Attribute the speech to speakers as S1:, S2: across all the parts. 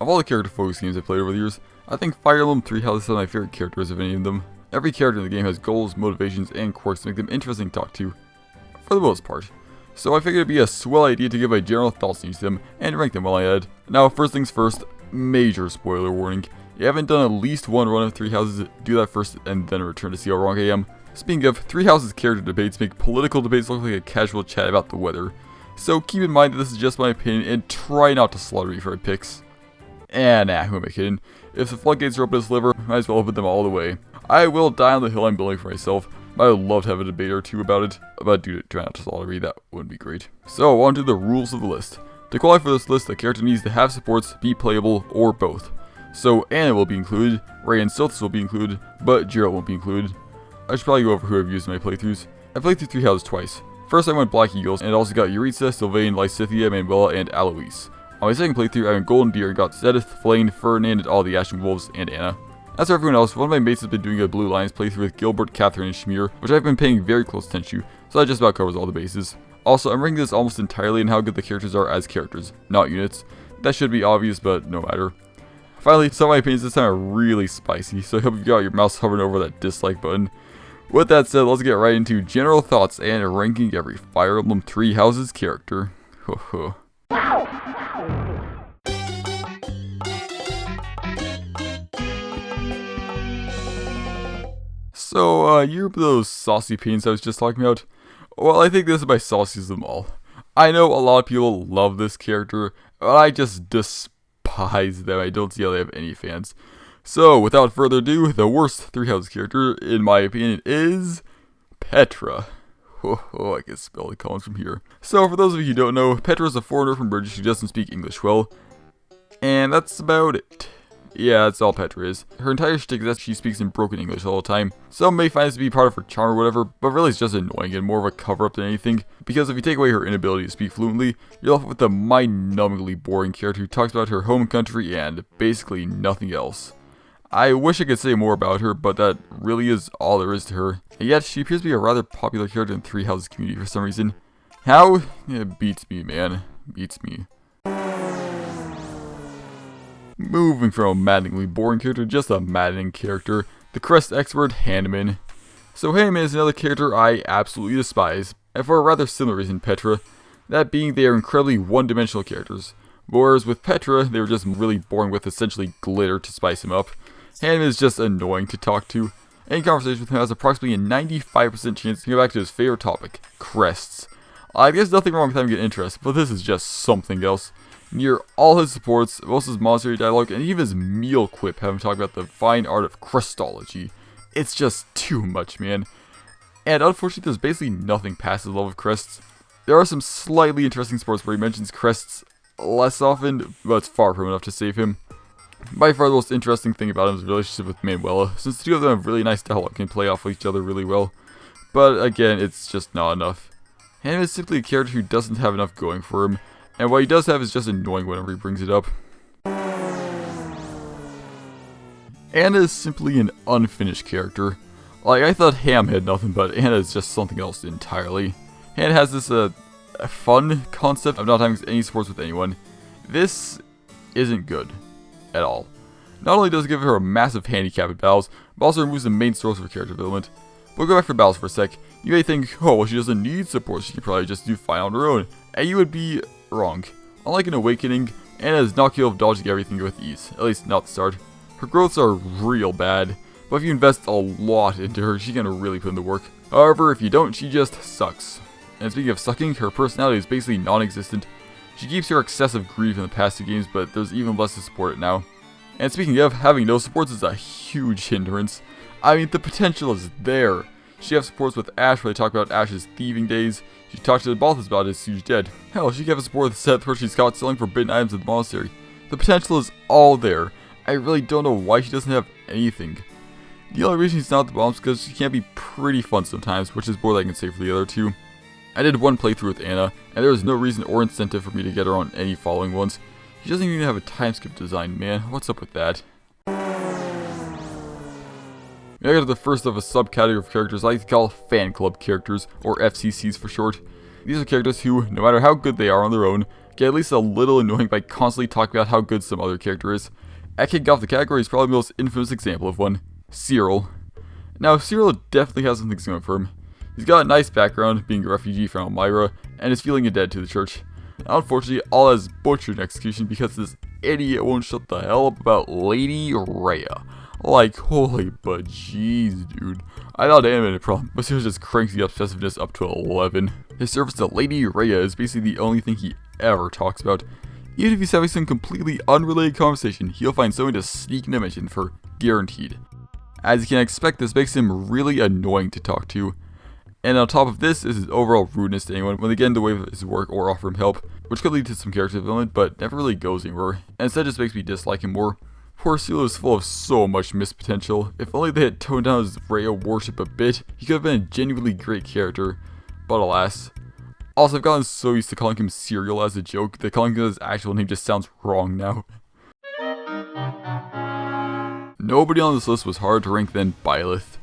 S1: Of all the character focus games I played over the years, I think Fire Emblem 3 has some of my favorite characters of any of them. Every character in the game has goals, motivations, and quirks to make them interesting to talk to, for the most part. So I figured it'd be a swell idea to give my general thoughts on each of them, and rank them while I add. Now first things first, major spoiler warning. If you haven't done at least one run of Three Houses, do that first and then return to see how wrong I am. Speaking of, Three Houses character debates make political debates look like a casual chat about the weather. So keep in mind that this is just my opinion and try not to slaughter me for my picks. And nah, who am I kidding? If the floodgates are open to sliver, might as well open them all the way. I will die on the hill I'm building for myself. I would love to have a debate or two about it, but dude, try not to slaughter me, that wouldn't be great. So on to the rules of the list. To qualify for this list, the character needs to have supports, be playable, or both. So Anna will be included, Rhea and Sylvain will be included, but Gerald won't be included. I should probably go over who I've used in my playthroughs. I played through Three Houses twice. First I went Black Eagles, and also got Yurita, Sylvain, Lysia, Mabel, and Alois. On my second playthrough, I went Golden Deer and got Seth, Flame, Fernie, and all the Ashen Wolves, and Anna. As for everyone else, one of my mates has been doing a Blue Lions playthrough with Gilbert, Catherine, and Shamir, which I've been paying very close attention to, so that just about covers all the bases. Also, I'm ranking this almost entirely in how good the characters are as characters, not units. That should be obvious, but no matter. Finally, some of my opinions this time are really spicy, so I hope you've got your mouse hovering over that dislike button. With that said, let's get right into general thoughts and ranking every Fire Emblem 3 Houses character. So, you remember those saucy opinions I was just talking about? Well, I think this is my sauciest of them all. I know a lot of people love this character, but I just despise them. I don't see how they have any fans. So, without further ado, the worst Three Houses character, in my opinion, is Petra. I can spell the comments from here. So, for those of you who don't know, Petra is a foreigner from British who doesn't speak English well. And that's about it. Yeah, that's all Petra is. Her entire shtick is that she speaks in broken English all the time. Some may find this to be part of her charm or whatever, but really it's just annoying and more of a cover-up than anything. Because if you take away her inability to speak fluently, you're left with a mind-numbingly boring character who talks about her home country and basically nothing else. I wish I could say more about her, but that really is all there is to her. And yet, she appears to be a rather popular character in the Three Houses community for some reason. How? It beats me, man. Beats me. Moving from a maddeningly boring character to just a maddening character, the crest expert Handman. So Handman is another character I absolutely despise, and for a rather similar reason to Petra, that being they are incredibly one-dimensional characters. Whereas with Petra, they were just really boring with essentially glitter to spice him up. Handman is just annoying to talk to. Any conversation with him has approximately a 95% chance to go back to his favorite topic, crests. I guess nothing wrong with having an interest, but this is just something else. Near all his supports, most of his monetary dialogue, and even his meal quip have him talk about the fine art of crestology. It's just too much, man. And unfortunately, there's basically nothing past his level of crests. There are some slightly interesting sports where he mentions crests less often, but it's far from enough to save him. By far the most interesting thing about him is his relationship with Mabel, since the two of them have really nice dialogue and can play off of each other really well. But again, it's just not enough. Handman is simply a character who doesn't have enough going for him, and what he does have is just annoying whenever he brings it up. Anna is simply an unfinished character. Like, I thought Ham had nothing, but Anna is just something else entirely. Anna has this a fun concept of not having any sports with anyone. This isn't good at all. Not only does it give her a massive handicap at battles, but also removes the main source of her character development. We'll go back for battles for a sec. You may think, oh, well, she doesn't need support, she can probably just do fine on her own. And you would be wrong. Unlike an Awakening, Anna is not capable of dodging everything with ease, at least not at the start. Her growths are real bad, but if you invest a lot into her, she can really put in the work. However, if you don't, she just sucks. And speaking of sucking, her personality is basically non-existent. She keeps her excessive grief in the past two games, but there's even less to support it now. And speaking of, having no supports is a huge hindrance. I mean, the potential is there. She has supports with Ash where they talk about Ash's thieving days. She talks to Balthus about his huge dead. Hell, she can have a support with Seth where she's caught selling forbidden items at the monastery. The potential is all there. I really don't know why she doesn't have anything. The only reason she's not at the bottom is because she can be pretty fun sometimes, which is more than I can say for the other two. I did one playthrough with Anna, and there was no reason or incentive for me to get her on any following ones. She doesn't even have a time skip design, man. What's up with that? We now get to the first of a subcategory of characters I like to call fan club characters, or FCCs for short. These are characters who, no matter how good they are on their own, get at least a little annoying by constantly talking about how good some other character is. At kicking off the category is probably the most infamous example of one, Cyril. Now, Cyril definitely has some things going for him. He's got a nice background, being a refugee from Elmira, and is feeling indebted to the church. Now, unfortunately, all has butchered in execution because this idiot won't shut the hell up about Lady Rhea. Like, holy bejeez, dude. I thought Handman had a problem, but Cyril just cranks the obsessiveness up to 11. His service to Lady Rhea is basically the only thing he ever talks about. Even if he's having some completely unrelated conversation, he'll find something to sneak into mention for guaranteed. As you can expect, this makes him really annoying to talk to. And on top of this is his overall rudeness to anyone when they get in the way of his work or offer him help, which could lead to some character development, but never really goes anywhere, and instead just makes me dislike him more. Poor Cyril is full of so much missed potential. If only they had toned down his Rhea worship a bit, he could have been a genuinely great character, but alas. Also, I've gotten so used to calling him Cyril as a joke that calling him his actual name just sounds wrong now. Nobody on this list was harder to rank than Byleth.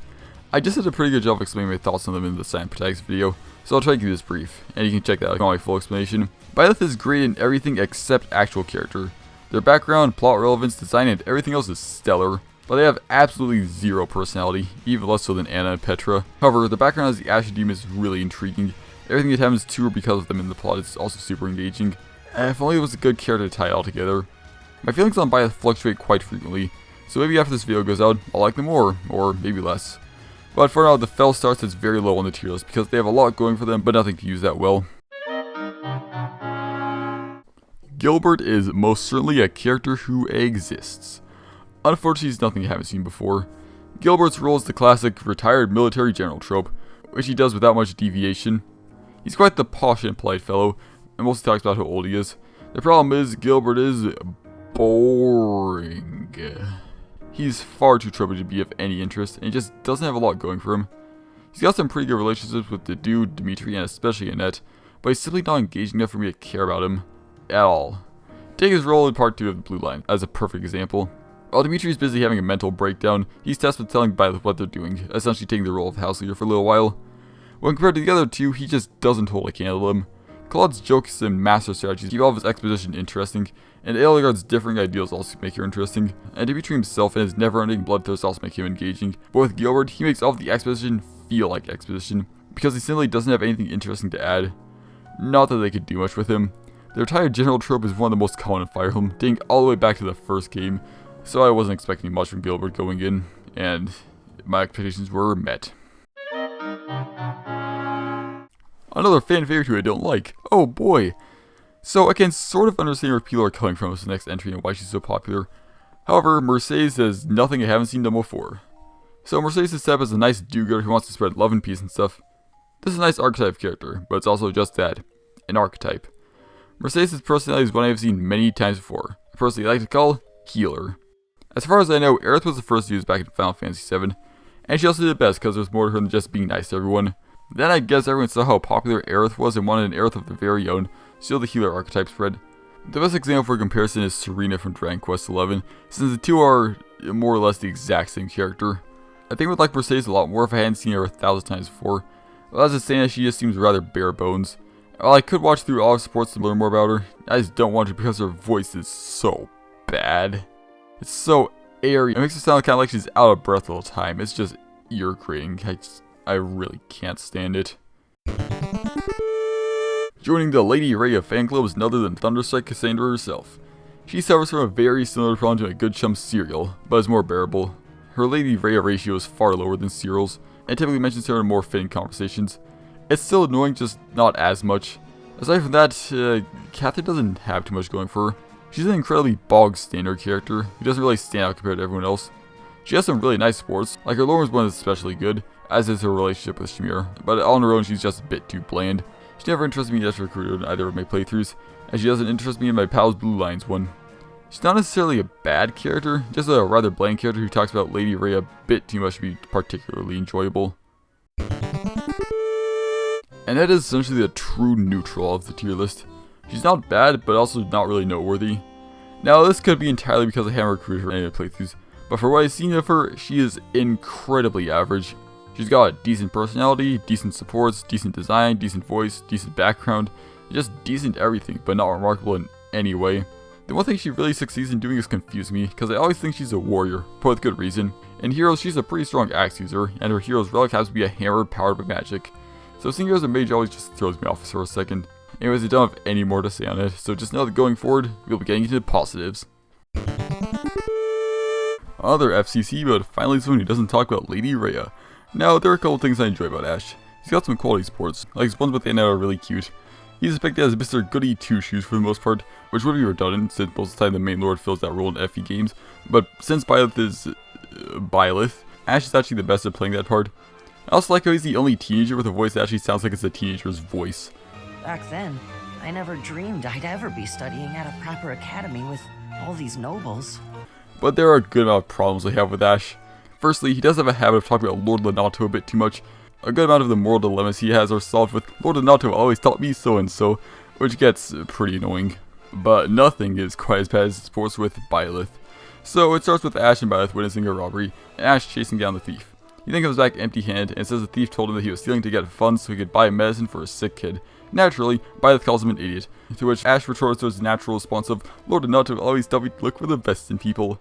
S1: I just did a pretty good job explaining my thoughts on them in the silent protagonist video, so I'll try to keep this brief, and you can check that out if you want my full explanation. Byleth is great in everything except actual character. Their background, plot relevance, design, and everything else is stellar, but they have absolutely zero personality, even less so than Anna and Petra. However, the background as the Ashen Demon is really intriguing. Everything that happens to or because of them in the plot is also super engaging. If only it was a good character to tie it all together. My feelings on Byleth fluctuate quite frequently, so maybe after this video goes out, I'll like them more, or maybe less. But for now, the Fel starts is very low on the tier list because they have a lot going for them, but nothing to use that well. Gilbert is most certainly a character who exists. Unfortunately, he's nothing you haven't seen before. Gilbert's role is the classic retired military general trope, which he does without much deviation. He's quite the posh and polite fellow, and mostly talks about how old he is. The problem is, Gilbert is boring. He's far too tropey to be of any interest, and he just doesn't have a lot going for him. He's got some pretty good relationships with the dude, Dimitri, and especially Annette, but he's simply not engaging enough for me to care about him at all. Take his role in part 2 of the Blue Line as a perfect example. While Dimitri is busy having a mental breakdown, he's tasked with telling Byleth what they're doing, essentially taking the role of house leader for a little while. When compared to the other two, he just doesn't totally handle them. Claude's jokes and master strategies keep all of his exposition interesting, and Edelgard's differing ideals also make her interesting, and Dimitri himself and his never-ending bloodthirst also make him engaging. But with Gilbert, he makes all of the exposition feel like exposition, because he simply doesn't have anything interesting to add. Not that they could do much with him. The retired general trope is one of the most common in Fire Emblem, dating all the way back to the first game, so I wasn't expecting much from Gilbert going in, and my expectations were met. Another fan favorite who I don't like. Oh boy. So I can sort of understand where people are coming from with the next entry and why she's so popular. However, Mercedes has nothing I haven't seen done before. So Mercedes is set up as a nice do-gooder who wants to spread love and peace and stuff. This is a nice archetype character, but it's also just that, an archetype. Mercedes' personality is one I have seen many times before. A person I like to call Healer. As far as I know, Aerith was the first used back in Final Fantasy VII, and she also did it best because there's more to her than just being nice to everyone. Then I guess everyone saw how popular Aerith was and wanted an Aerith of their very own, so the healer archetype spread. The best example for comparison is Serena from Dragon Quest XI, since the two are more or less the exact same character. I think I would like Mercedes a lot more if I hadn't seen her 1,000 times before. Well, as a saying, she just seems rather bare bones. While I could watch through all of supports to learn more about her, I just don't want to because her voice is so bad. It's so airy, it makes her sound kind of like she's out of breath all the time. It's just ear-grating. I really can't stand it. Joining the Lady Rhea fan club is none other than Thunderstrike Cassandra herself. She suffers from a very similar problem to my good chum Cyril, but is more bearable. Her Lady Rhea ratio is far lower than Cyril's, and typically mentions her in more fitting conversations. It's still annoying, just not as much. Aside from that, Catherine doesn't have too much going for her. She's an incredibly bog-standard character who doesn't really stand out compared to everyone else. She has some really nice sports, like her lore is one that's especially good, as is her relationship with Shamir, but on her own she's just a bit too bland. She never interested me as a recruiter in either of my playthroughs, and she doesn't interest me in my Pal's Blue Lines one. She's not necessarily a bad character, just a rather bland character who talks about Lady Rhea a bit too much to be particularly enjoyable. And that is essentially the true neutral of the tier list. She's not bad, but also not really noteworthy. Now this could be entirely because I haven't recruited her in any of my playthroughs, but for what I've seen of her, she is incredibly average. She's got a decent personality, decent supports, decent design, decent voice, decent background, just decent at everything, but not remarkable in any way. The one thing she really succeeds in doing is confuse me, because I always think she's a warrior, but with good reason. In Heroes, she's a pretty strong axe user, and her hero's relic happens to be a hammer powered by magic. So seeing her as a mage always just throws me off for a second. Anyways, I don't have any more to say on it, so just know that going forward, we'll be getting into the positives. Another FCC, but finally someone who doesn't talk about Lady Rhea. Now, there are a couple things I enjoy about Ash. He's got some quality sports, like his ones with Anna are really cute. He's depicted as Mr. Goody Two-Shoes for the most part, which would be redundant since most of the time the main lord fills that role in FE games, but since Byleth is Byleth, Ash is actually the best at playing that part. I also like how he's the only teenager with a voice that actually sounds like it's a teenager's voice.
S2: Back then, I never dreamed I'd ever be studying at a proper academy with all these nobles.
S1: But there are a good amount of problems I have with Ash. Firstly, he does have a habit of talking about Lord Leonato a bit too much. A good amount of the moral dilemmas he has are solved with Lord Leonato always taught me so and so, which gets pretty annoying. But nothing is quite as bad as sports with Byleth. So it starts with Ash and Byleth witnessing a robbery, and Ash chasing down the thief. He then comes back empty-handed and says the thief told him that he was stealing to get funds so he could buy medicine for a sick kid. Naturally, Byleth calls him an idiot, to which Ash retorts to his natural response of, Lord Leonato always told me to look for the best in people.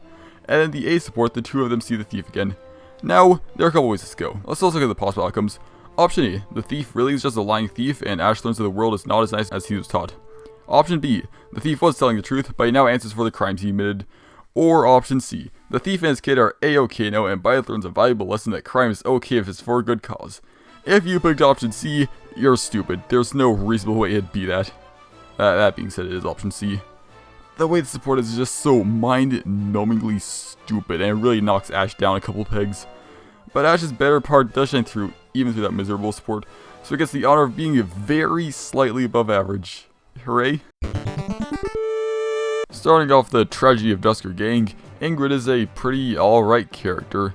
S1: And in the A support, the two of them see the thief again. Now, there are a couple ways to go. Let's also look at the possible outcomes. Option A, the thief really is just a lying thief and Ash learns that the world is not as nice as he was taught. Option B, the thief was telling the truth, but he now answers for the crimes he committed. Or option C, the thief and his kid are A-okay now and Byleth learns a valuable lesson that crime is okay if it's for a good cause. If you picked option C, you're stupid. There's no reasonable way it'd be that. That being said, it is option C. The way the support is just so mind-numbingly stupid and it really knocks Ash down a couple pegs. But Ash's better part does shine through, even through that miserable support, so he gets the honor of being very slightly above average. Hooray! Starting off the tragedy of Dusker gang, Ingrid is a pretty alright character.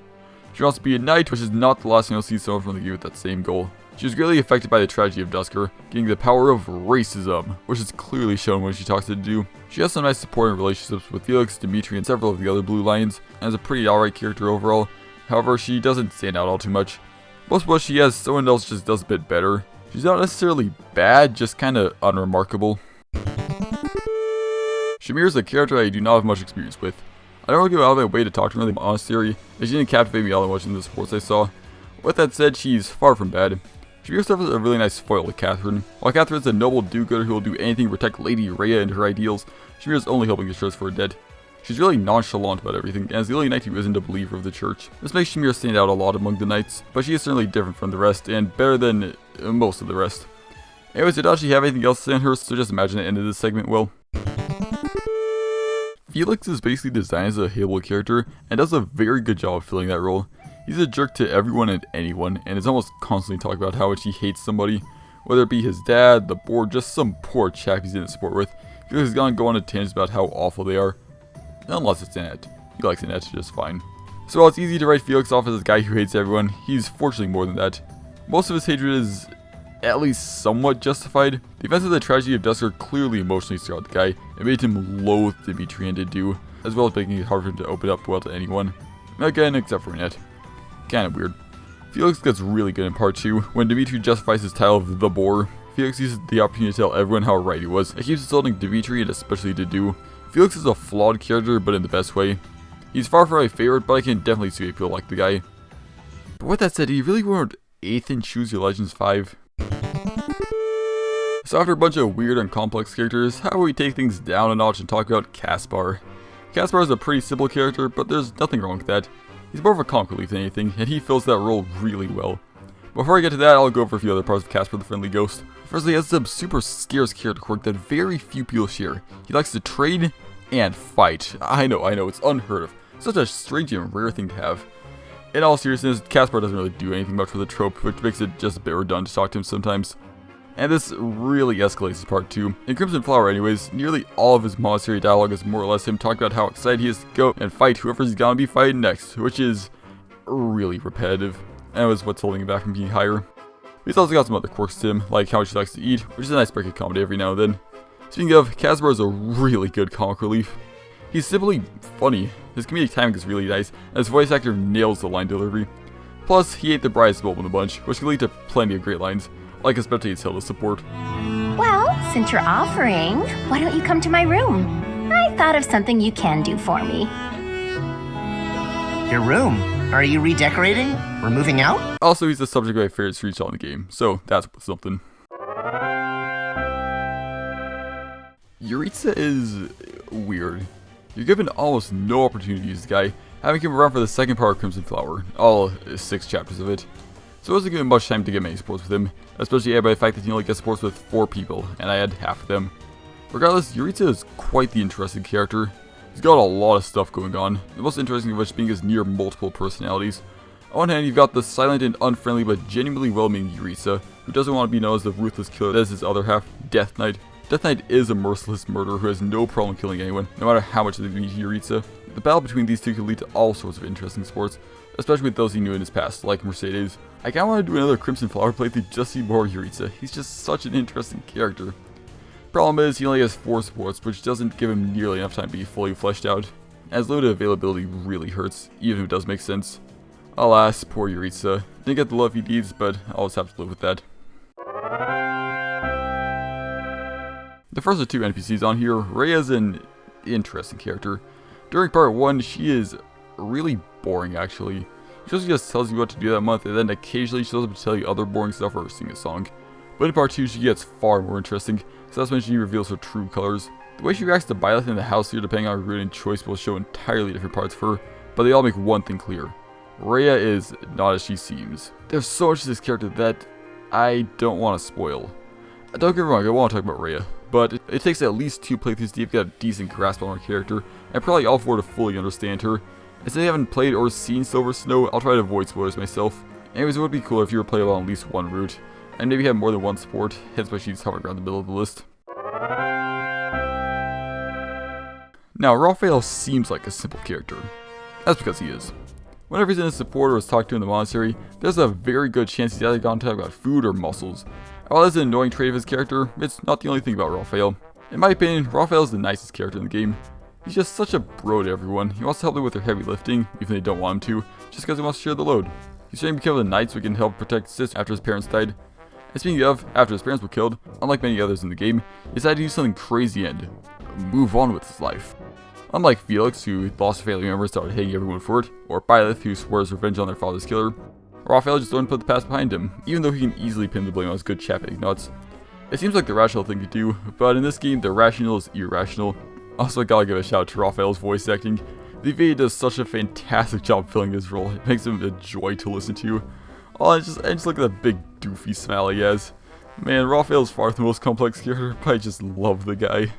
S1: She wants to be a knight, which is not the last thing you'll see someone from the game with that same goal. She was greatly affected by the tragedy of Dusker, getting the power of racism, which is clearly shown when she talks to Dew. She has some nice supporting relationships with Felix, Dimitri, and several of the other Blue Lions, and is a pretty alright character overall. However, she doesn't stand out all too much. Most of what she has, someone else just does a bit better. She's not necessarily bad, just kinda unremarkable. Shamir is a character I do not have much experience with. I don't really go out of my way to talk to her in the honest theory, as she didn't captivate me all that much in the sports I saw. With that said, she's far from bad. Shamir suffers a really nice foil with Catherine. While Catherine is a noble do-gooder who will do anything to protect Lady Rhea and her ideals, Shamir is only helping the church for her dead. She's really nonchalant about everything, and is the only knight who isn't a believer of the church. This makes Shamir stand out a lot among the knights, but she is certainly different from the rest, and better than most of the rest. Anyways, I don't actually have anything else to say on her, so just imagine the end of this segment well. Felix is basically designed as a hateable character, and does a very good job of filling that role. He's a jerk to everyone and anyone, and is almost constantly talking about how much he hates somebody, whether it be his dad, the board, just some poor chap he's in support with. Felix is gonna go on a tangent about how awful they are. Unless it's Annette. He likes Annette just fine. So while it's easy to write Felix off as a guy who hates everyone, he's fortunately more than that. Most of his hatred is at least somewhat justified. The events of the tragedy of Dusker clearly emotionally scarred the guy, and made him loathe Dimitri and Dedu, as well as making it hard for him to open up well to anyone. Again, except for Annette. Kinda weird. Felix gets really good in part 2, when Dimitri justifies his title of the Boar. Felix uses the opportunity to tell everyone how right he was, and keeps insulting Dimitri and especially Dedu. Felix is a flawed character, but in the best way. He's far from my favorite, but I can definitely see why people like the guy. But with that said, he really warned 8th in Choose Your Legends 5. So after a bunch of weird and complex characters, how about we take things down a notch and talk about Caspar? Caspar is a pretty simple character, but there's nothing wrong with that. He's more of a comic relief than anything, and he fills that role really well. Before I get to that, I'll go over a few other parts of Casper the Friendly Ghost. Firstly, he has some super scarce character quirk that very few people share. He likes to trade and fight. I know, it's unheard of. Such a strange and rare thing to have. In all seriousness, Caspar doesn't really do anything much with the trope, which makes it just a bit redundant to talk to him sometimes. And this really escalates in part 2. In Crimson Flower anyways, nearly all of his monastery dialogue is more or less him talking about how excited he is to go and fight whoever he's gonna be fighting next, which is really repetitive, and was what's holding him back from being higher. He's also got some other quirks to him, like how much he likes to eat, which is a nice break of comedy every now and then. Speaking of, Caspar is a really good comic relief. He's simply funny, his comedic timing is really nice, and his voice actor nails the line delivery. Plus, he ate the brightest bulb in the bunch, which can lead to plenty of great lines, like especially its Hilda support.
S3: Well, Since you're offering, why don't you come to my room? I thought of something you can do for me.
S4: Your room? Are you redecorating? We're moving out?
S1: Also, he's the subject of my favorite screenshot in the game, so that's something. Yurita is weird. You're given almost no opportunity to use this guy, having him around for the second part of Crimson Flower, all 6 chapters of it. So it wasn't given much time to get many supports with him, especially added by the fact that he only gets supports with 4 people, and I had half of them. Regardless, Yurita is quite the interesting character. He's got a lot of stuff going on, the most interesting of which being his near multiple personalities. On one hand, you've got the silent and unfriendly but genuinely well-meaning Yurita, who doesn't want to be known as the ruthless killer that is his other half, Death Knight. Death Knight is a merciless murderer who has no problem killing anyone, no matter how much they meet Yurita. The battle between these two could lead to all sorts of interesting sports, especially with those he knew in his past, like Mercedes. I kinda want to do another Crimson Flower playthrough just to see more Yurita. He's just such an interesting character. Problem is, he only has 4 supports, which doesn't give him nearly enough time to be fully fleshed out, as limited availability really hurts, even if it does make sense. Alas, poor Yurita. Didn't get the love he needs, but I'll just have to live with that. The first of 2 NPCs on here, Rhea is an interesting character. During part 1, she is really boring actually. She just tells you what to do that month, and then occasionally shows up to tell you other boring stuff or sing a song. But in part 2, she gets far more interesting, so that's when she reveals her true colors. The way she reacts to Byleth in the house here, depending on her route and choice, will show entirely different parts of her, but they all make one thing clear. Rhea is not as she seems. There's so much to this character that I don't want to spoil. Don't get me wrong, I want to talk about Rhea, but it takes at least 2 playthroughs to get a decent grasp on her character, and probably all 4 to fully understand her. And since I haven't played or seen Silver Snow, I'll try to avoid spoilers myself. Anyways, it would be cool if you were playable on at least one route, and maybe have more than one support, hence why she's hovering around the middle of the list. Now, Raphael seems like a simple character. That's because he is. Whenever he's in a support or is talked to in the monastery, there's a very good chance he's either gone to talk about food or muscles. And while that's an annoying trait of his character, it's not the only thing about Raphael. In my opinion, Raphael is the nicest character in the game. He's just such a bro to everyone. He wants to help them with their heavy lifting, even if they don't want him to, just because he wants to share the load. He's trying to become a knight so he can help protect Sis after his parents died. And speaking of, after his parents were killed, unlike many others in the game, he decided to do something crazy and move on with his life. Unlike Felix, who lost a family member and started hating everyone for it, or Byleth, who swore his revenge on their father's killer, Raphael just learned to put the past behind him, even though he can easily pin the blame on his good chap Ignatz. It seems like the rational thing to do, but in this game, the rational is irrational. Also, I gotta give a shout out to Raphael's voice acting. The VA does such a fantastic job filling his role, it makes him a joy to listen to. Oh, and just look at that big doofy smile he has. Man, Raphael's far the most complex character, but I just love the guy.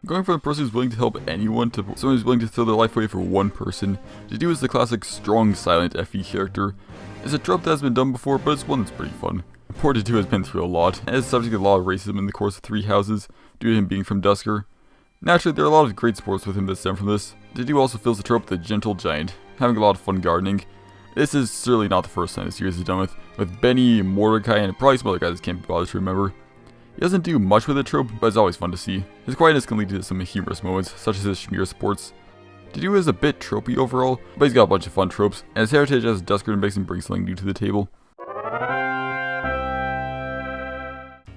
S1: Going from a person who's willing to help anyone to someone who's willing to throw their life away for one person, Didu is the classic strong, silent FE character. It's a trope that has been done before, but it's one that's pretty fun. Poor Didu has been through a lot, and is subject to a lot of racism in the course of 3 houses, due to him being from Dusker. Naturally, there are a lot of great sports with him that stem from this. Didu also fills the trope of the gentle giant, having a lot of fun gardening. This is certainly not the first time the series is done with Benny, Mordecai, and probably some other guys that can't be bothered to remember. He doesn't do much with the trope, but it's always fun to see. His quietness can lead to some humorous moments, such as his Shamir supports. Didu is a bit tropey overall, but he's got a bunch of fun tropes, and his heritage as Dusker makes him bring something new to the table.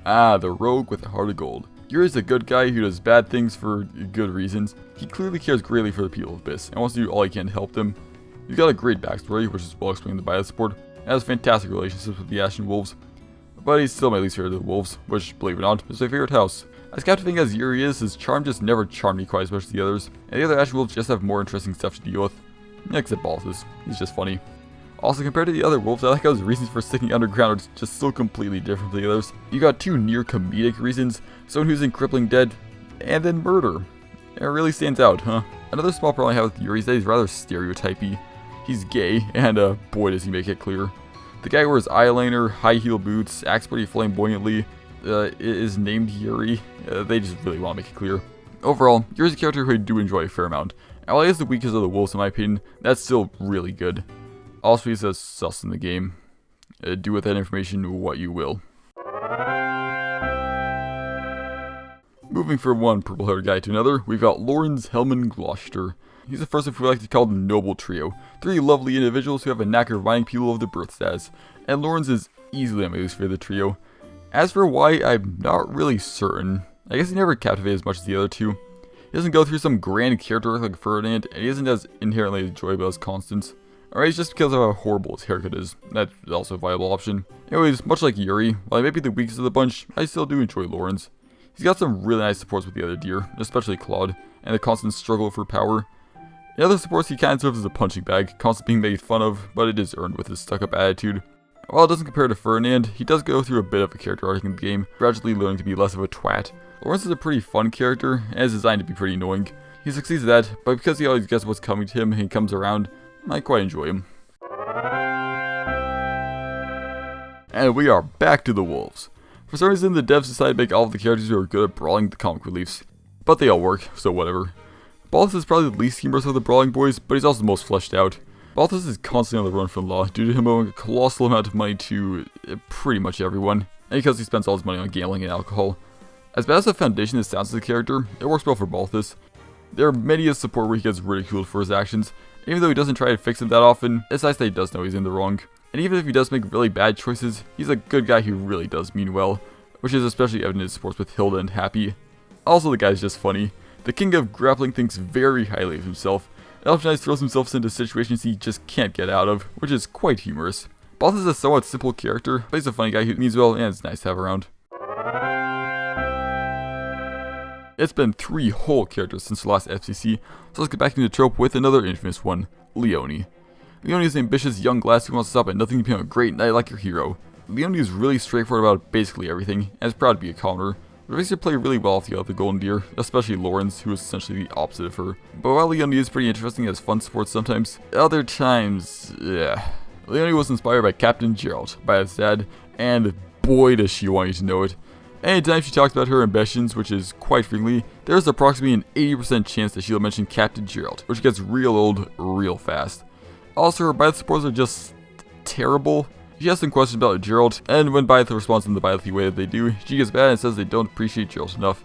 S1: Ah, the rogue with a heart of gold. Yuri is a good guy who does bad things for good reasons. He clearly cares greatly for the people of Abyss, and wants to do all he can to help them. He's got a great backstory, which is well explained in the Byleth support, and has fantastic relationships with the Ashen Wolves. But he's still my least favorite of the wolves, which, believe it or not, is my favorite house. As captivating as Yuri is, his charm just never charmed me quite as much as the others, and the other Ashen Wolves just have more interesting stuff to deal with. Except Balthus, he's just funny. Also, compared to the other wolves, I like how his reasons for sticking underground are just so completely different from the others. You got 2 near comedic reasons, someone who's in crippling debt, and then murder. It really stands out, huh? Another small problem I have with Yuri is that he's rather stereotypy. He's gay, and boy does he make it clear. The guy wears eyeliner, high heel boots, acts pretty flamboyantly, is named Yuri. They just really want to make it clear. Overall, Yuri's a character who I do enjoy a fair amount. And while he is the weakest of the wolves in my opinion, that's still really good. Also, he says sus in the game. Do with that information what you will. Moving from one purple-haired guy to another, we've got Lorenz, Handman, Gloucester. He's the first of who I like to call the Noble Trio. 3 lovely individuals who have a knack of reminding people of their birth stats. And Lorenz is easily my least favorite trio. As for why, I'm not really certain. I guess he never captivated as much as the other two. He doesn't go through some grand character arc like Ferdinand, and he isn't as inherently enjoyable as Constance. Or it's just because of how horrible his haircut is. That's also a viable option. Anyways, much like Yuri, while I may be the weakest of the bunch, I still do enjoy Lawrence. He's got some really nice supports with the other deer, especially Claude, and the constant struggle for power. In other supports, he kind of serves as a punching bag, constantly being made fun of, but it is earned with his stuck-up attitude. While it doesn't compare to Ferdinand, he does go through a bit of a character arc in the game, gradually learning to be less of a twat. Lawrence is a pretty fun character, and is designed to be pretty annoying. He succeeds at that, but because he always gets what's coming to him and he comes around, I quite enjoy him. And we are back to the wolves. For some reason, the devs decided to make all of the characters who are good at brawling the comic reliefs. But they all work, so whatever. Balthus is probably the least humorous of the brawling boys, but he's also the most fleshed out. Balthus is constantly on the run from law due to him owing a colossal amount of money to pretty much everyone, and because he spends all his money on gambling and alcohol. As bad as the foundation this sounds as a character, it works well for Balthus. There are many a support where he gets ridiculed for his actions, and even though he doesn't try to fix them that often, it's nice that he does know he's in the wrong. And even if he does make really bad choices, he's a good guy who really does mean well, which is especially evident in his sports with Hilda and Happy. Also, the guy's just funny. The king of grappling thinks very highly of himself, and oftentimes throws himself into situations he just can't get out of, which is quite humorous. Balthus is a somewhat simple character, but he's a funny guy who means well and it's nice to have around. It's been 3 whole characters since the last FCC, so let's get back into the trope with another infamous one, Leone. Leone is an ambitious young lass who wants to stop at nothing to become a great knight like your hero. Leone is really straightforward about basically everything, and is proud to be a commoner, but makes her play really well off the other golden deer, especially Lawrence, who is essentially the opposite of her. But while Leone is pretty interesting as fun sports sometimes, other times, yeah. Leone was inspired by Captain Gerald, by his dad, and boy does she want you to know it. Anytime she talks about her ambitions, which is quite frequently, there's approximately an 80% chance that she'll mention Captain Gerald, which gets real old real fast. Also, her Byleth supports are just terrible. She has some questions about Gerald, and when Byleth responds in the Byleth way that they do, she gets mad and says they don't appreciate Gerald enough.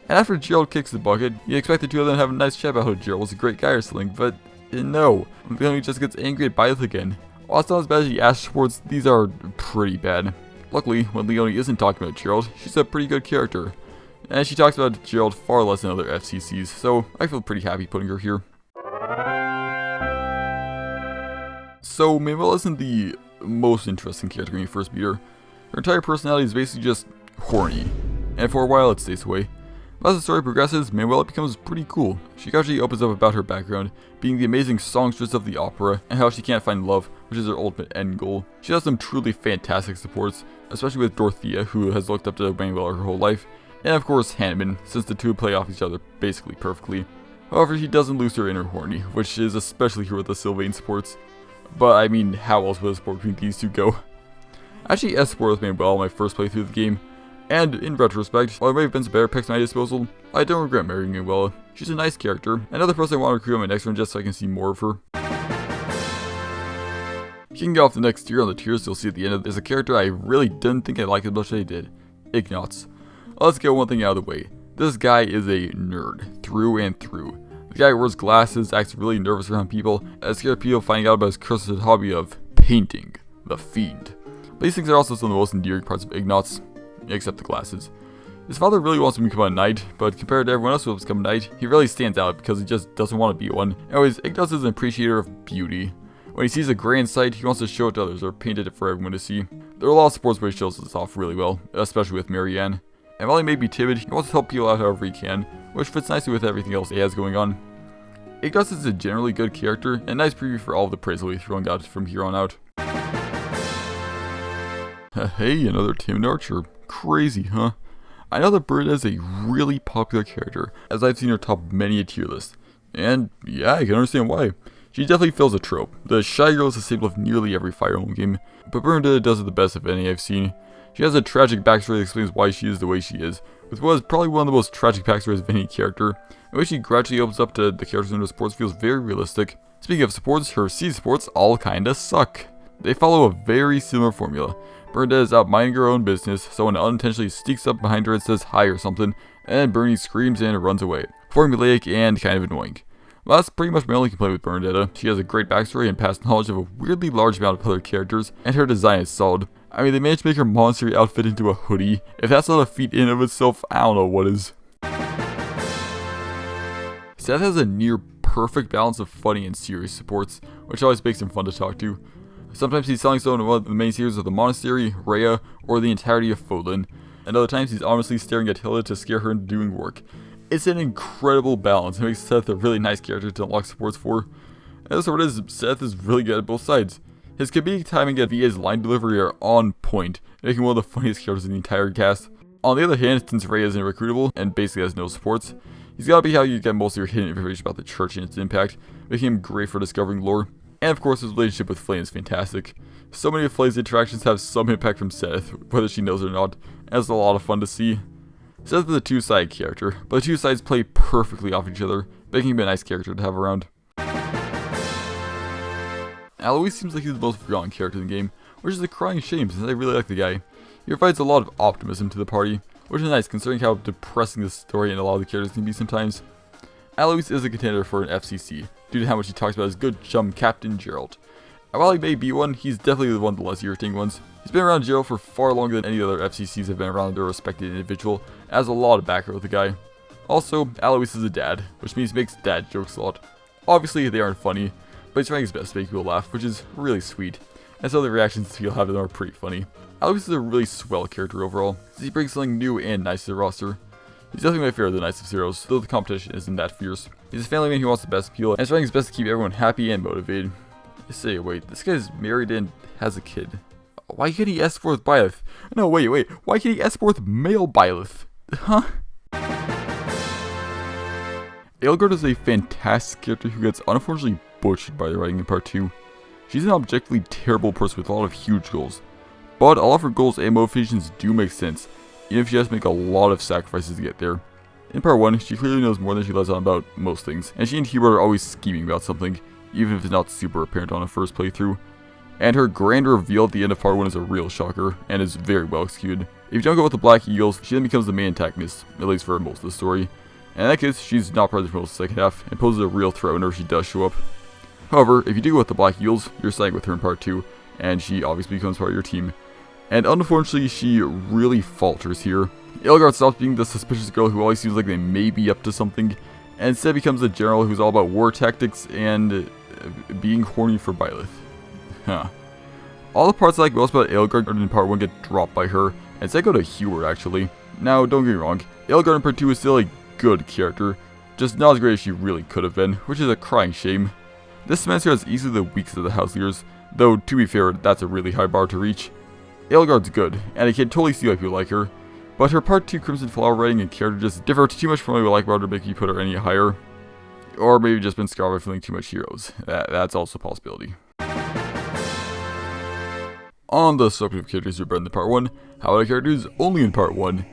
S1: And after Gerald kicks the bucket, you expect the two of them to have a nice chat about how Gerald was a great guy or something, but no. Leone just gets angry at Byleth again. While it's not as bad as the Ash supports, these are pretty bad. Luckily, when Leone isn't talking about Gerald, she's a pretty good character. And she talks about Gerald far less than other FCCs, so I feel pretty happy putting her here. So, Mabel isn't the most interesting character when you first meet her. Her entire personality is basically just horny, and for a while it stays away. But as the story progresses, Manuela becomes pretty cool. She gradually opens up about her background, being the amazing songstress of the opera, and how she can't find love, which is her ultimate end goal. She has some truly fantastic supports, especially with Dorothea, who has looked up to Manuela her whole life, and of course Handman, since the two play off each other basically perfectly. However, she doesn't lose her inner horny, which is especially here with the Sylvain supports. But I mean, how else would a sport between these two go? I actually S-sport with Mabel on my first playthrough of the game, and in retrospect, while there may have been some better picks at my disposal, I don't regret marrying Mabel. She's a nice character, another person I want to recruit on my next one just so I can see more of her. Kicking off the next tier on the tiers you'll see at the end of is a character I really didn't think I liked as much as I did, Ignatz. Let's get one thing out of the way. This guy is a nerd, through and through. The guy wears glasses, acts really nervous around people, and is scared of people finding out about his cursed hobby of painting, the fiend. But these things are also some of the most endearing parts of Ignatz, except the glasses. His father really wants him to become a knight, but compared to everyone else who wants to become a knight, he really stands out because he just doesn't want to be one. Anyways, Ignatz is an appreciator of beauty. When he sees a grand sight, he wants to show it to others or paint it for everyone to see. There are a lot of sports where he shows this off really well, especially with Marianne. And while he may be timid, he wants to help people out however he can, which fits nicely with everything else he has going on. Ignatz is a generally good character, and a nice preview for all of the praise we'll be throwing out from here on out. Hey, another timid archer. Crazy, huh? I know that Bernadette is a really popular character, as I've seen her top many a tier list. And yeah, I can understand why. She definitely fills a trope. The shy girl is the staple of nearly every Fire Emblem game, but Bernadette does it the best of any I've seen. She has a tragic backstory that explains why she is the way she is, with what is probably one of the most tragic backstories of any character. The way she gradually opens up to the characters in her supports feels very realistic. Speaking of supports, her C supports all kinda suck. They follow a very similar formula. Bernadette is out minding her own business, someone unintentionally sneaks up behind her and says hi or something, and then Bernie screams and runs away. Formulaic and kind of annoying. Well, that's pretty much my only complaint with Bernadette. She has a great backstory and past knowledge of a weirdly large amount of other characters, and her design is solid. I mean, they managed to make her monster outfit into a hoodie. If that's not a feat in and of itself, I don't know what is. Seth has a near perfect balance of funny and serious supports, which always makes him fun to talk to. Sometimes he's telling someone about the main series of the Monastery, Rhea, or the entirety of Fodlan, and other times he's honestly staring at Hilda to scare her into doing work. It's an incredible balance and makes Seth a really nice character to unlock supports for. And that's what it is, Seth is really good at both sides. His comedic timing and his line delivery are on point, making him one of the funniest characters in the entire cast. On the other hand, since Rhea isn't recruitable and basically has no supports, he's gotta be how you get most of your hidden information about the church and its impact, making him great for discovering lore. And of course, his relationship with Flame is fantastic. So many of Flame's interactions have some impact from Seth, whether she knows it or not, and it's a lot of fun to see. Seth is a two-sided character, but the two sides play perfectly off each other, making him a nice character to have around. Alois seems like he's the most forgotten character in the game, which is a crying shame since I really like the guy. He provides a lot of optimism to the party, which is nice considering how depressing the story and a lot of the characters can be sometimes. Alois is a contender for an FCC, due to how much he talks about his good chum Captain Gerald. And while he may be one, he's definitely one of the less irritating ones. He's been around Gerald for far longer than any other FCCs have been around their respected individual, and has a lot of background with the guy. Also, Alois is a dad, which means he makes dad jokes a lot. Obviously, they aren't funny, but he's trying his best to make people laugh, which is really sweet. And so the reactions people have to them are pretty funny. Alois is a really swell character overall, since he brings something new and nice to the roster. He's definitely my favorite of the Knights of Zeros, though the competition isn't that fierce. He's a family man who wants the best people, and is trying his best to keep everyone happy and motivated. Say, wait, this guy's married and has a kid. Why can't he escort Byleth? No, wait, why can't he escort male Byleth? Huh? Aelgard is a fantastic character who gets unfortunately butchered by the writing in part 2. She's an objectively terrible person with a lot of huge goals, but a lot of her goals and motivations do make sense, even if she has to make a lot of sacrifices to get there. In part 1, she clearly knows more than she lets on about most things, and she and Hubert are always scheming about something, even if it's not super apparent on a first playthrough. And her grand reveal at the end of part 1 is a real shocker, and is very well executed. If you don't go with the Black Eagles, she then becomes the main antagonist, at least for most of the story. And in that case, she's not present for most of the second half, and poses a real threat whenever she does show up. However, if you do go with the Black Eagles, you're siding with her in part 2, and she obviously becomes part of your team. And unfortunately, she really falters here. Aelgard stops being the suspicious girl who always seems like they may be up to something, and instead becomes a general who's all about war tactics and being horny for Byleth. Huh. All the parts I like most about Aelgard in part 1 get dropped by her, and instead go to Hubert actually. Now, don't get me wrong, Aelgard in part 2 is still a good character, just not as great as she really could have been, which is a crying shame. This semester has easily the weakest of the house leaders, though to be fair, that's a really high bar to reach. Aelgard's good, and I can totally see why people like her, but her part 2 Crimson Flower writing and character just differ too much from what I would like about her to make you put her any higher. Or maybe just been scarred by feeling too much heroes. That's also a possibility. On the subject of characters who are better than part 1, how about characters only in part 1?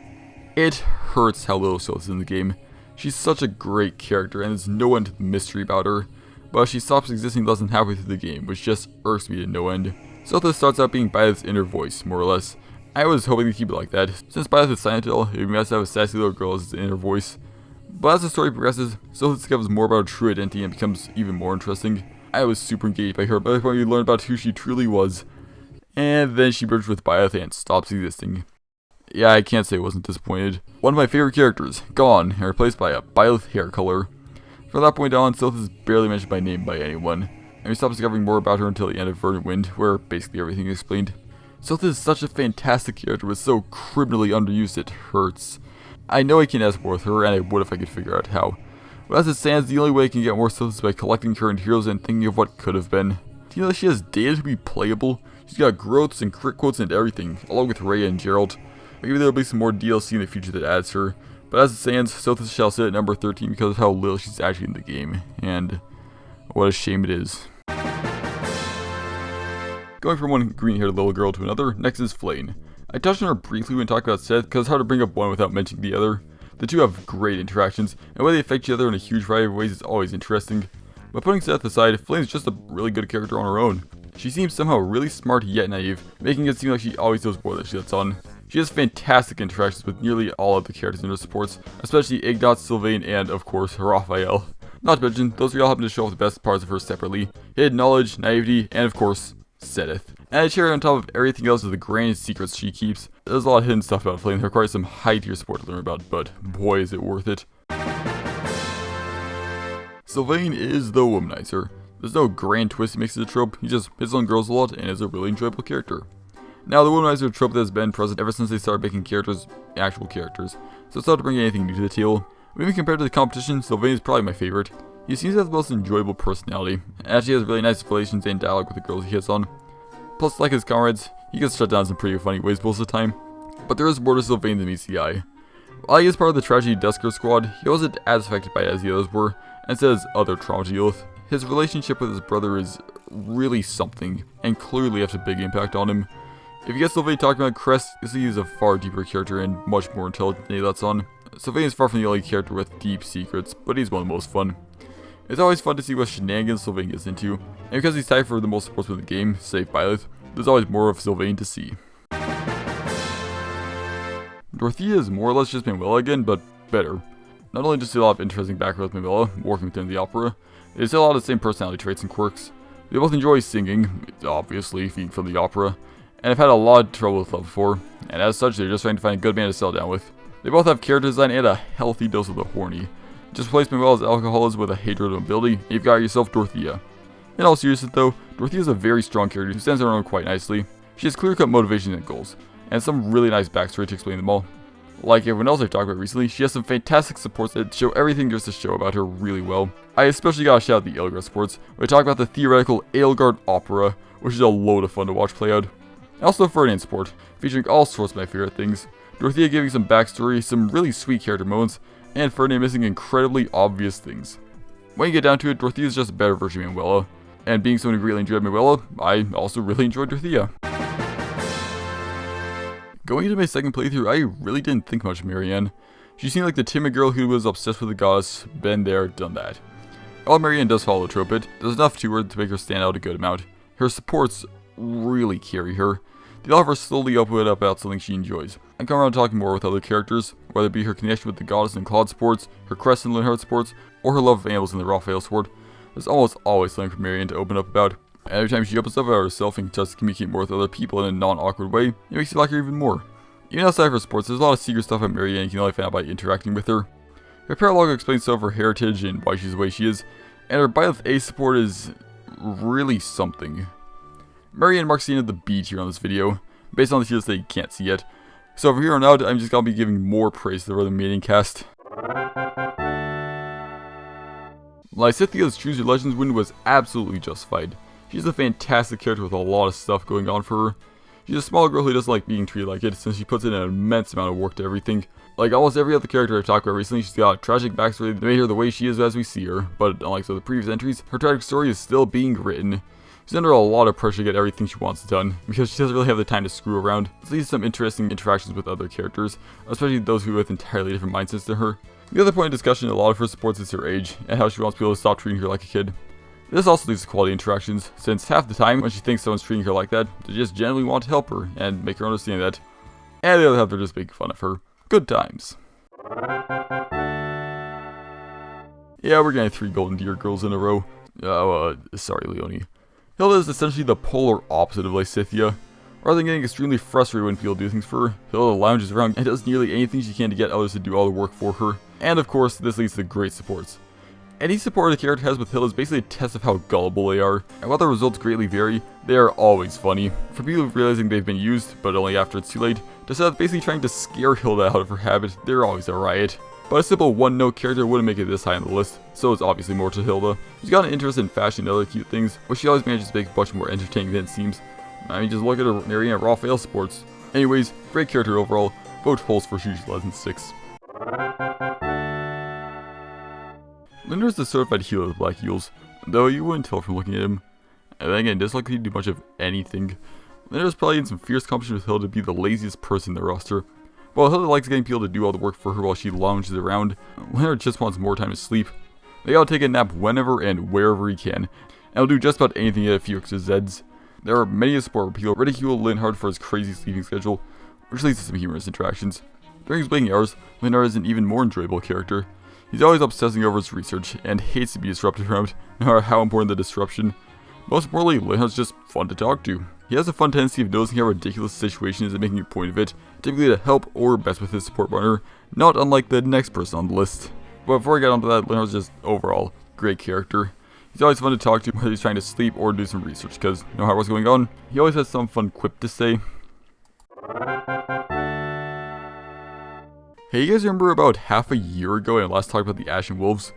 S1: It hurts how little Sylvain is in the game. She's such a great character and there's no end to the mystery about her, but she stops existing less than halfway through the game, which just irks me to no end. Sylvain starts out being Byleth's inner voice, more or less. I was hoping to keep it like that, since Byleth is silent, it'd be nice to have a sassy little girl as its inner voice. But as the story progresses, Sylvain discovers more about her true identity and becomes even more interesting. I was super engaged by her by the point we learned about who she truly was. And then she merged with Byleth and stops existing. Yeah, I can't say I wasn't disappointed. One of my favorite characters, gone, and replaced by a Byleth hair color. From that point on, Sylvain is barely mentioned by name by anyone, and we stop discovering more about her until the end of Verdant Wind, where basically everything is explained. Sylvain is such a fantastic character, but so criminally underused it hurts. I know I can ask more with her, and I would if I could figure out how. But as it stands, the only way I can get more Sylvain is by collecting current heroes and thinking of what could have been. Do you know that she has data to be playable? She's got growths and crit quotes and everything, along with Rhea and Gerald. Maybe there'll be some more DLC in the future that adds her, but as it stands, Sylvain shall sit at number 13 because of how little she's actually in the game, and what a shame it is. Going from one green-haired little girl to another, Nexus Flame. I touched on her briefly when talking about Seth because it's hard to bring up one without mentioning the other. The two have great interactions, and the way they affect each other in a huge variety of ways is always interesting. But putting Seth aside, Flame's just a really good character on her own. She seems somehow really smart yet naive, making it seem like she always knows more than she lets on. She has fantastic interactions with nearly all of the characters in her supports, especially Ignat, Sylvain, and, of course, Raphael. Not to mention, those three all happen to show off the best parts of her separately. Hidden knowledge, naivety, and of course, Seth. And a cherry on top of everything else is the grand secrets she keeps. There's a lot of hidden stuff about Flame that requires some high tier support to learn about, but boy is it worth it. Sylvain is the womanizer. There's no grand twist he makes it a trope, he just hits on girls a lot and is a really enjoyable character. Now, the womanizer trope that has been present ever since they started making characters actual characters, so it's not to bring anything new to the table. Even compared to the competition, Sylvain is probably my favorite. He seems to have the most enjoyable personality, and actually has really nice relations and dialogue with the girls he hits on. Plus, like his comrades, he gets shut down in some pretty funny ways most of the time. But there is more to Sylvain than meets the eye. While he is part of the Tragedy Dusker squad, he wasn't as affected by it as the others were, and so has other trauma to deal with. His relationship with his brother is really something, and clearly left a big impact on him. If you get Sylvain talking about Crest, you'll see he's a far deeper character and much more intelligent than he lets on. Sylvain is far from the only character with deep secrets, but he's one of the most fun. It's always fun to see what shenanigans Sylvain gets into, and because he's tied for the most sportsman in the game, save Violet, there's always more of Sylvain to see. Dorothea is more or less just Manuela again, but better. Not only does she have a lot of interesting background with Manuela, working within the opera, they still have a lot of the same personality traits and quirks. They both enjoy singing, obviously, being from the opera, and have had a lot of trouble with love before, and as such, they're just trying to find a good man to settle down with. They both have character design and a healthy dose of the horny. Just replace Manuela's alcoholism with a hatred of ability, and you've got yourself Dorothea. In all seriousness though, Dorothea is a very strong character who stands on her own quite nicely. She has clear-cut motivations and goals, and some really nice backstory to explain them all. Like everyone else I've talked about recently, she has some fantastic supports that show everything there's to show about her really well. I especially gotta shout out the Aelgard supports, where they talk about the theoretical Aelgard opera, which is a load of fun to watch play out. Also Ferdinand support, featuring all sorts of my favorite things. Dorothea giving some backstory, some really sweet character moments, and Ferdinand missing incredibly obvious things. When you get down to it, Dorothea is just a better version of Manuela. And being someone who really enjoyed Manuela, I also really enjoyed Dorothea. Going into my second playthrough, I really didn't think much of Marianne. She seemed like the timid girl who was obsessed with the goddess, been there, done that. While Marianne does follow the trope bit, there's enough to her to make her stand out a good amount. Her supports really carry her. They all have her slowly open it up about something she enjoys. I come around talking more with other characters, whether it be her connection with the goddess and Claude sports, her Crest and Leonard sports, or her love of animals in the Raphael sport. There's almost always something for Marianne to open up about. And every time she opens up about herself and tries to communicate more with other people in a non-awkward way, it makes you like her even more. Even outside of her sports, there's a lot of secret stuff about Marianne you can only find out by interacting with her. Her paralogue explains some of her heritage and why she's the way she is, and her Byleth A support is really something. Marianne marks the end of the B tier on this video, based on the tiers that you can't see yet. So from here on out, I'm just gonna be giving more praise to the remaining cast. Lysithia's Choose Your Legends win was absolutely justified. She's a fantastic character with a lot of stuff going on for her. She's a small girl who doesn't like being treated like it, since she puts in an immense amount of work to everything. Like almost every other character I've talked about recently, she's got a tragic backstory that made her the way she is as we see her, but unlike some of the previous entries, her tragic story is still being written. She's under a lot of pressure to get everything she wants done, because she doesn't really have the time to screw around. This leads to some interesting interactions with other characters, especially those who have entirely different mindsets than her. The other point of discussion in a lot of her supports is her age, and how she wants people to stop treating her like a kid. This also leads to quality interactions, since half the time when she thinks someone's treating her like that, they just genuinely want to help her, and make her understand that. And the other half, they're just making fun of her. Good times. Yeah, we're getting 3 golden deer girls in a row. Sorry Leone. Hilda is essentially the polar opposite of Lysithia. Rather than getting extremely frustrated when people do things for her, Hilda lounges around and does nearly anything she can to get others to do all the work for her. And of course, this leads to great supports. Any support a character has with Hilda is basically a test of how gullible they are, and while the results greatly vary, they are always funny. For people realizing they've been used, but only after it's too late, to Seth basically trying to scare Hilda out of her habit, they're always a riot. But a simple one-note character wouldn't make it this high on the list, so it's obviously more to Hilda. She's got an interest in fashion and other cute things, which she always manages to make much more entertaining than it seems. I mean, just look at her Marianne Raphael sports. Anyways, great character overall. Vote polls for Choose Your Legends 6. Leonard is the certified healer of the Black Eels, though you wouldn't tell from looking at him. And then again, doesn't look like he do much of anything. Leonard is probably in some fierce competition with Hilda to be the laziest person in the roster. While Hilda likes getting people to do all the work for her while she lounges around, Leonard just wants more time to sleep. They gotta take a nap whenever and wherever he can, and he'll do just about anything at a few extra Zeds. There are many a sport where people ridicule Leonard for his crazy sleeping schedule, which leads to some humorous interactions. During his waking hours, Leonard is an even more enjoyable character. He's always obsessing over his research, and hates to be disrupted from it, no matter how important the disruption. Most importantly, Leonard's just fun to talk to. He has a fun tendency of noticing how ridiculous the situation is and making a point of it, typically to help or mess with his support partner, not unlike the next person on the list. But before I get onto that, Leonard's just overall great character. He's always fun to talk to whether he's trying to sleep or do some research, because no matter what's going on, he always has some fun quip to say. Hey, you guys remember about half a year ago when I last talked about the Ashen Wolves?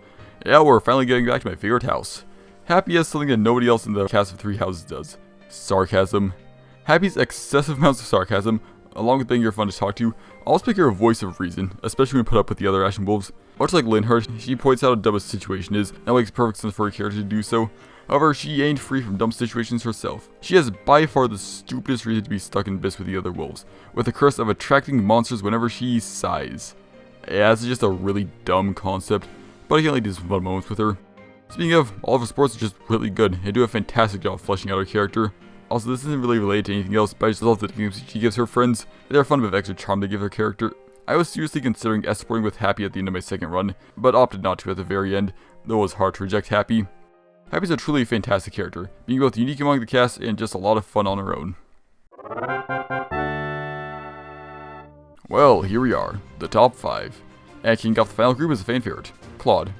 S1: Yeah, we're finally getting back to my favorite house. Happy has something that nobody else in the cast of 3 houses does. Sarcasm. Happy's excessive amounts of sarcasm, along with being your fun to talk to, always make her a voice of reason, especially when put up with the other Ashen Wolves. Much like Leonard, she points out how dumb a situation is, and it makes perfect sense for her character to do so. However, she ain't free from dumb situations herself. She has by far the stupidest reason to be stuck in abyss with the other wolves, with the curse of attracting monsters whenever she sighs. Yeah, this is just a really dumb concept, but I can only do some fun moments with her. Speaking of, all of her sports are just really good, and do a fantastic job fleshing out her character. Also, this isn't really related to anything else, but I just love the nicknames she gives her friends. They're a fun bit of extra charm they give her character. I was seriously considering escorting with Happy at the end of my second run, but opted not to at the very end, though it was hard to reject Happy. Happy's a truly fantastic character, being both unique among the cast and just a lot of fun on her own. Well, here we are, the top 5. And kicking off the final group is a fan favorite, Claude.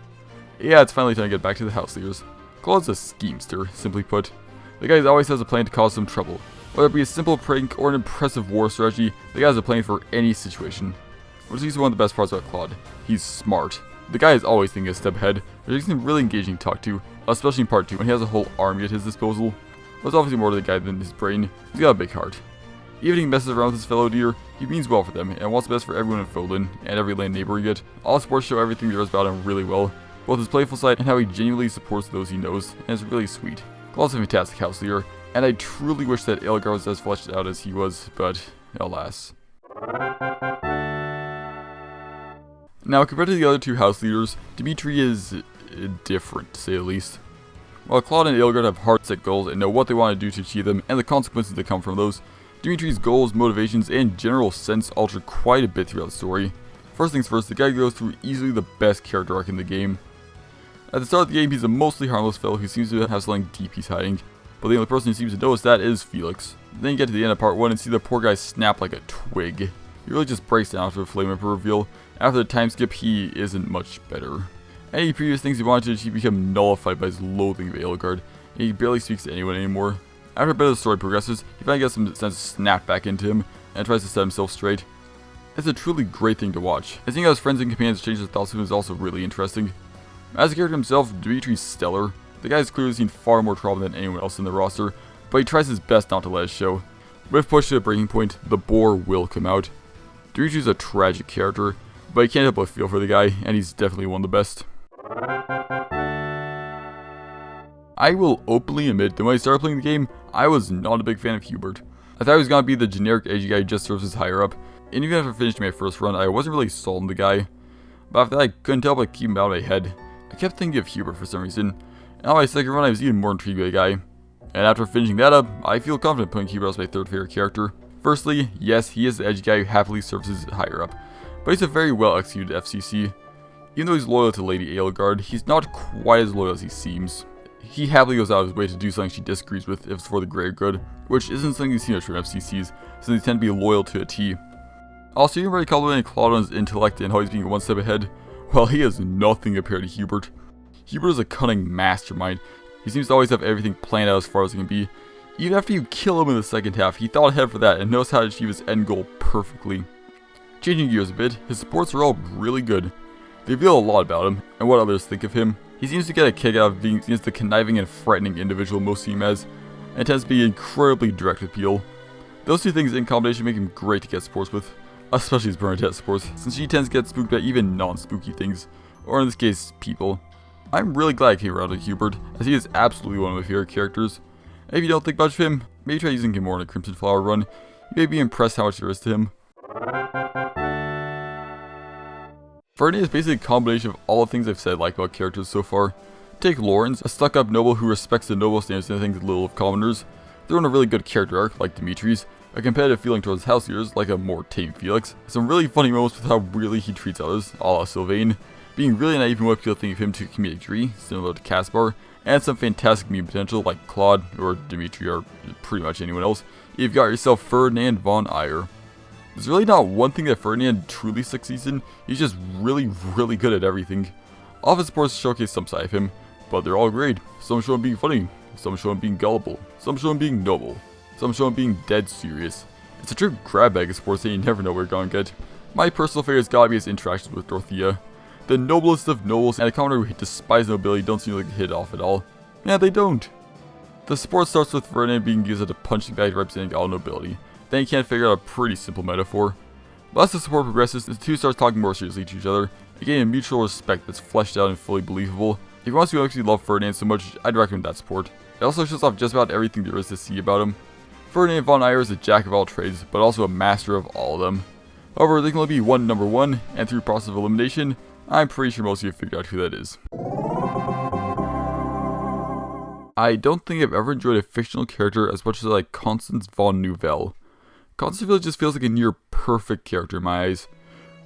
S1: Yeah, it's finally time to get back to the house leaders. Claude's a schemester, simply put. The guy always has a plan to cause some trouble. Whether it be a simple prank or an impressive war strategy, the guy has a plan for any situation. Which is one of the best parts about Claude. He's smart. The guy is always thinking a step ahead, which makes him really engaging to talk to, especially in part 2 when he has a whole army at his disposal. There's obviously more to the guy than his brain. He's got a big heart. Even if he messes around with his fellow deer, he means well for them and wants the best for everyone in Fodlan and every land neighboring it. All sports show everything there is about him really well, both his playful side and how he genuinely supports those he knows, and it's really sweet. Claude's a fantastic house leader, and I truly wish that Elgar was as fleshed out as he was, but alas. Now, compared to the other 2 house leaders, Dimitri is different, to say the least. While Claude and Ilgard have hard-set goals and know what they want to do to achieve them and the consequences that come from those, Dimitri's goals, motivations, and general sense alter quite a bit throughout the story. First things first, the guy goes through easily the best character arc in the game. At the start of the game, he's a mostly harmless fellow who seems to have something deep he's hiding, but the only person who seems to notice that is Felix. Then you get to the end of part 1 and see the poor guy snap like a twig. He really just breaks down after the Flame Emperor reveal. After the time skip, he isn't much better. Any previous things he wanted to achieve become nullified by his loathing of Elgard, and he barely speaks to anyone anymore. After a bit of the story progresses, he finally gets some sense of snap back into him, and tries to set himself straight. It's a truly great thing to watch, and seeing how his friends and companions change their thoughts of him is also really interesting. As a character himself, Dimitri's stellar. The guy's clearly seen far more trouble than anyone else in the roster, but he tries his best not to let it show. But if pushed to a breaking point, the boar will come out. Dimitri's a tragic character, but you can't help but feel for the guy, and he's definitely one of the best. I will openly admit that when I started playing the game, I was not a big fan of Hubert. I thought he was going to be the generic edgy guy who just serves as higher up, and even after finishing my first run, I wasn't really sold on the guy. But after that, I couldn't help but keep him out of my head. I kept thinking of Hubert for some reason, and on my second run I was even more intrigued by the guy. And after finishing that up, I feel confident putting Hubert as my third favorite character. Firstly, yes, he is the edgy guy who happily serves as higher up, but he's a very well executed FCC. Even though he's loyal to Lady Edelgard, he's not quite as loyal as he seems. He happily goes out of his way to do something she disagrees with if it's for the greater good, which isn't something you see much from FCCs, since they tend to be loyal to a T. Also, you can already compliment Claude on his intellect and how he's being one step ahead. Well, he is nothing compared to Hubert. Hubert is a cunning mastermind. He seems to always have everything planned out as far as he can be. Even after you kill him in the second half, he thought ahead for that and knows how to achieve his end goal perfectly. Changing gears a bit, his supports are all really good. They reveal a lot about him, and what others think of him. He seems to get a kick out of being seen as the conniving and frightening individual most see him as, and tends to be incredibly direct with people. Those 2 things in combination make him great to get supports with, especially his Bernadette supports, since she tends to get spooked by even non-spooky things, or in this case, people. I'm really glad I came around to Hubert, as he is absolutely one of my favorite characters. And if you don't think much of him, maybe try using him more in a Crimson Flower run. You may be impressed how much there is to him. Fernie is basically a combination of all the things I've said like about characters so far. Take Lawrence, a stuck-up noble who respects the noble standards and thinks little of commoners. Throw in a really good character arc, like Dimitri's, a competitive feeling towards house leaders, like a more tame Felix, some really funny moments with how weirdly he treats others, a la Sylvain. being really naive in what people think of him to comedic degree, similar to Casper, and some fantastic meme potential like Claude or Dimitri or pretty much anyone else. You've got yourself Ferdinand von Eyre. There's really not one thing that Ferdinand truly succeeds in, he's just really good at everything. All of his supports showcase some side of him, but they're all great. Some show him being funny, some show him being gullible, some show him being noble, some show him being dead serious. It's a true grab bag of sports that you never know where you're going to get. My personal favorite has gotta be his interactions with Dorothea. The noblest of nobles and a commoner who despise nobility don't seem like to hit it off at all. Yeah, they don't. The sport starts with Ferdinand being used as a punching bag representing all nobility. Then you can't figure out a pretty simple metaphor. But as the support progresses, the two start talking more seriously to each other, again a mutual respect that's fleshed out and fully believable. If you want to actually love Ferdinand so much, I'd recommend that support. It also shows off just about everything there is to see about him. Ferdinand von Eyre is a jack of all trades, but also a master of all of them. However, there can only be one number one, and through process of elimination, I'm pretty sure most of you have figured out who that is. I don't think I've ever enjoyed a fictional character as much as I like Constance von Nouvelle. Constance really just feels like a near perfect character in my eyes.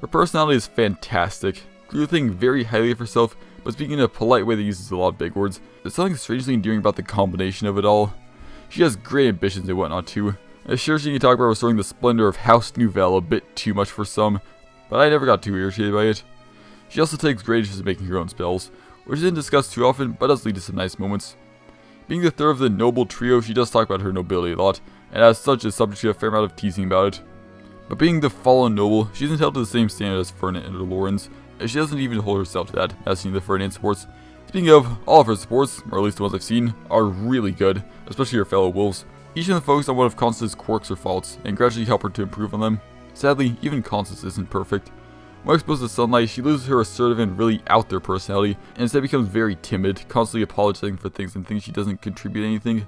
S1: Her personality is fantastic, clearly thinking very highly of herself, but speaking in a polite way that uses a lot of big words. There's something strangely endearing about the combination of it all. She has great ambitions and whatnot too. Sure, she can talk about restoring the splendor of House Nouvelle a bit too much for some, but I never got too irritated by it. She also takes great interest in making her own spells, which isn't discussed too often, but does lead to some nice moments. Being the third of the noble trio, she does talk about her nobility a lot, and as such is subject to a fair amount of teasing about it. But being the fallen noble, she isn't held to the same standard as Ferdinand and her Lorens, and she doesn't even hold herself to that, as seen in the Ferdinand supports. Speaking of, all of her supports, or at least the ones I've seen, are really good, especially her fellow wolves. Each of them focus on one of Constance's quirks or faults, and gradually help her to improve on them. Sadly, even Constance isn't perfect. When exposed to sunlight, she loses her assertive and really out there personality, and instead becomes very timid, constantly apologizing for things and thinks she doesn't contribute anything.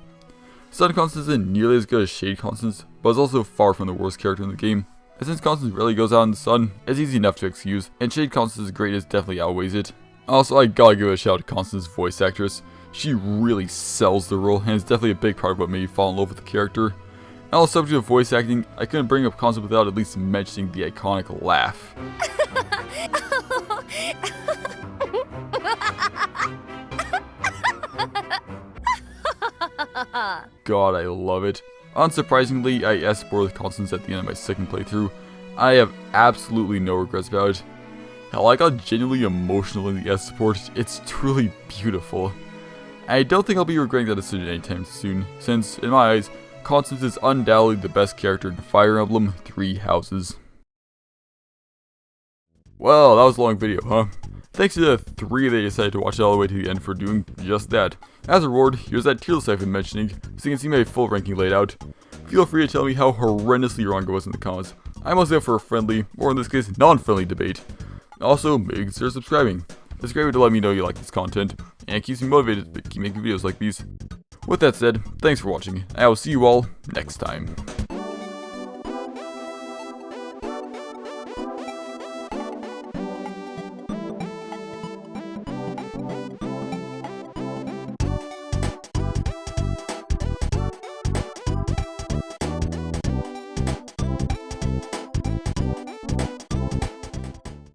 S1: Sun Constance isn't nearly as good as Shade Constance, but is also far from the worst character in the game. And since Constance rarely goes out in the sun, it's easy enough to excuse, and Shade Constance's greatness definitely outweighs it. Also, I gotta give a shout out to Constance's voice actress. She really sells the role, and is definitely a big part of what made me fall in love with the character. And on the subject of voice acting, I couldn't bring up Constance without at least mentioning the iconic laugh. God, I love it. Unsurprisingly, I S-boarded Constance at the end of my second playthrough. I have absolutely no regrets about it. Hell, I got genuinely emotional in the S support. It's truly beautiful. I don't think I'll be regretting that decision anytime soon, since, in my eyes, Constance is undoubtedly the best character in Fire Emblem 3 Houses. Well, that was a long video, huh? Thanks to the 3 that decided to watch it all the way to the end for doing just that. As a reward, here's that tier list I've been mentioning, so you can see my full ranking laid out. Feel free to tell me how horrendously wrong I was in the comments. I'm mostly up for a friendly, or in this case, non-friendly debate. Also, maybe consider subscribing. It's a great way to let me know you like this content, and it keeps me motivated to keep making videos like these. With that said, thanks for watching, and I will see you all next time.